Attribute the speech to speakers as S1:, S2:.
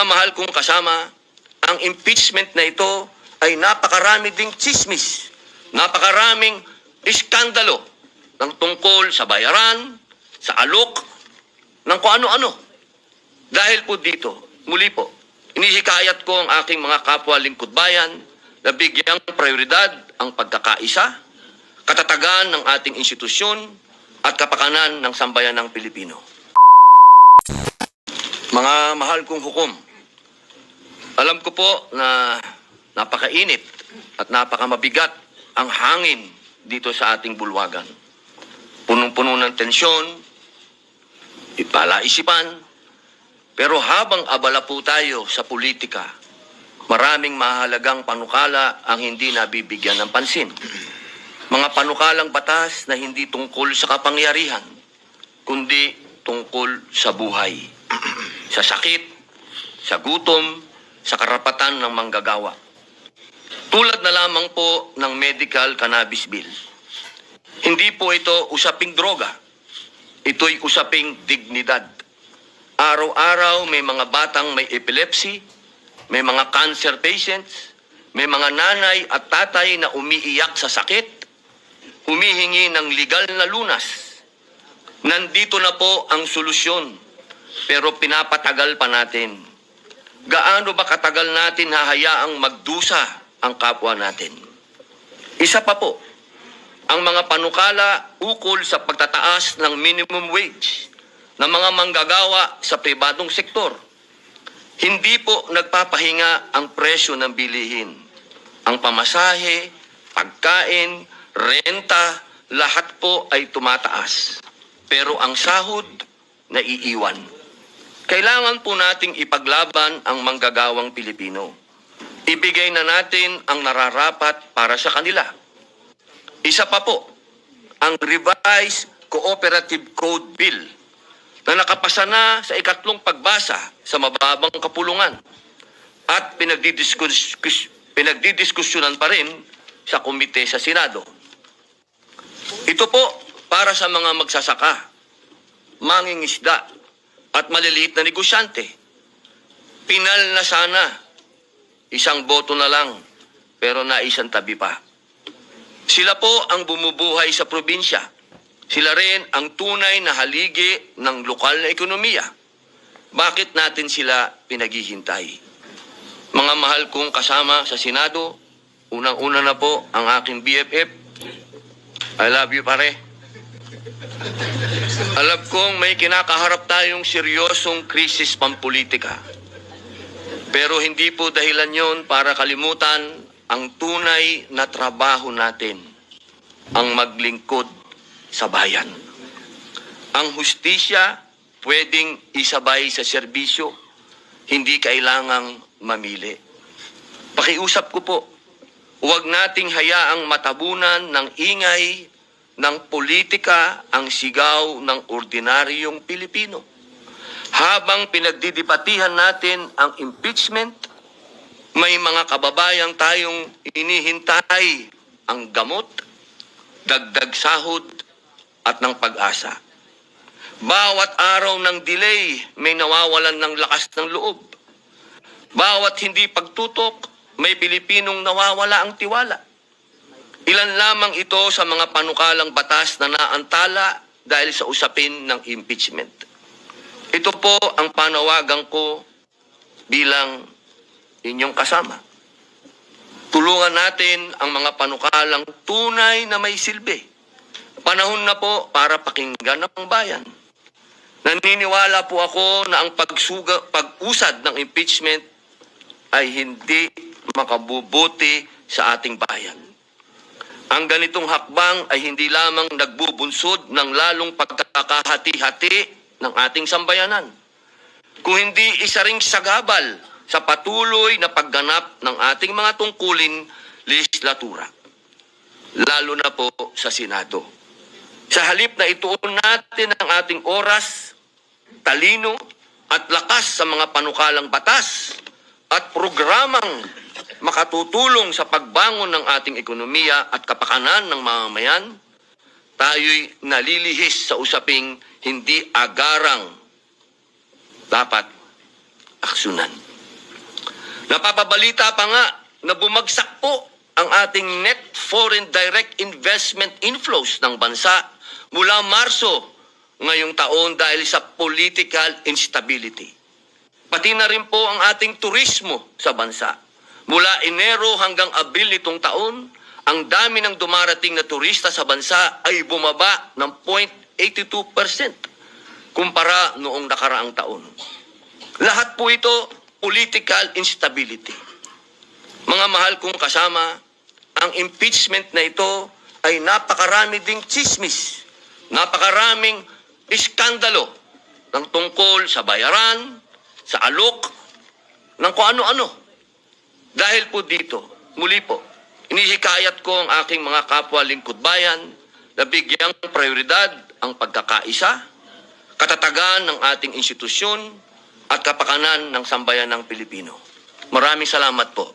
S1: Mga mahal kong kasama, ang impeachment na ito ay napakarami ding tsismis, napakaraming iskandalo ng tungkol sa bayaran, sa alok, ng kung ano-ano. Dahil po dito, muli po, inihikayat ko ang aking mga kapwa lingkod bayan na bigyang prioridad ang pagkakaisa, katatagan ng ating institusyon at kapakanan ng sambayan ng Pilipino. Mga mahal kong hukom, alam ko po na napakainit at napakamabigat ang hangin dito sa ating bulwagan. Punong-puno ng tensyon, palaisipan, pero habang abala po tayo sa politika, maraming mahalagang panukala ang hindi nabibigyan ng pansin. Mga panukalang batas na hindi tungkol sa kapangyarihan, kundi tungkol sa buhay, sa sakit, sa gutom, sa karapatan ng manggagawa. Tulad na lamang po ng medical cannabis bill. Hindi po ito usaping droga. Ito'y usaping dignidad. Araw-araw may mga batang may epilepsy, may mga cancer patients, may mga nanay at tatay na umiiyak sa sakit, humihingi ng legal na lunas. Nandito na po ang solusyon, pero pinapatagal pa natin. Gaano ba katagal natin hahayaang magdusa ang kapwa natin? Isa pa po, ang mga panukala ukol sa pagtataas ng minimum wage ng mga manggagawa sa pribadong sektor. Hindi po nagpapahinga ang presyo ng bilihin. Ang pamasahe, pagkain, renta, lahat po ay tumataas. Pero ang sahod, naiiwan. Kailangan po nating ipaglaban ang manggagawang Pilipino. Ibigay na natin ang nararapat para sa kanila. Isa pa po, ang Revised Cooperative Code Bill na nakapasa na sa ikatlong pagbasa sa mababang kapulungan at pinagdidiskusyonan pa rin sa komite sa Senado. Ito po para sa mga magsasaka, mangingisda at maliliit na negosyante. Pinal na sana, isang boto na lang, pero naisang tabi pa. Sila po ang bumubuhay sa probinsya. Sila rin ang tunay na haligi ng lokal na ekonomiya. Bakit natin sila pinaghihintay? Mga mahal kong kasama sa Senado, unang-una na po ang aking BFF. I love you, pare. Alam kong may kinakaharap tayong seryosong krisis pampolitika. Pero hindi po dahilan yon para kalimutan ang tunay na trabaho natin, ang maglingkod sa bayan. Ang hustisya pwedeng isabay sa serbisyo, hindi kailangang mamili. Pakiusap ko po, huwag nating hayaang matabunan ng ingay ng politika ang sigaw ng ordinaryong Pilipino. Habang pinagdidibatihan natin ang impeachment, may mga kababayang tayong inihintay ang gamot, dagdag sahod at ng pag-asa. Bawat araw ng delay, may nawawalan ng lakas ng loob. Bawat hindi pagtutok, may Pilipinong nawawala ang tiwala. Ilan lamang ito sa mga panukalang batas na naantala dahil sa usapin ng impeachment. Ito po ang panawagan ko bilang inyong kasama. Tulungan natin ang mga panukalang tunay na may silbi. Panahon na po para pakinggan ng bayan. Naniniwala po ako na ang pag-usad ng impeachment ay hindi makabubuti sa ating bayan. Ang ganitong hakbang ay hindi lamang nagbubunsod ng lalong pagkakahati-hati ng ating sambayanan, kung hindi isa ring sagabal sa patuloy na pagganap ng ating mga tungkulin legislatura, lalo na po sa Senado. Sa halip na ituon natin ang ating oras, talino at lakas sa mga panukalang batas at programang makatutulong sa pagbangon ng ating ekonomiya at kapakanan ng mamamayan, tayo'y nalilihis sa usaping hindi agarang dapat aksyonan. Napapabalita pa nga na bumagsak po ang ating net foreign direct investment inflows ng bansa mula Marso ngayong taon dahil sa political instability. Pati na rin po ang ating turismo sa bansa. Mula Enero hanggang Abril nitong taon, ang dami ng dumarating na turista sa bansa ay bumaba ng 0.82% kumpara noong nakaraang taon. Lahat po ito political instability. Mga mahal kong kasama, ang impeachment na ito ay napakarami ding chismis, napakaraming iskandalo ng tungkol sa bayaran, sa alok, ng kung ano-ano. Dahil po dito, muli po, inihikayat ko ang aking mga kapwa lingkod bayan na bigyang prioridad ang pagkakaisa, katatagan ng ating institusyon, at kapakanan ng sambayan ng Pilipino. Maraming salamat po.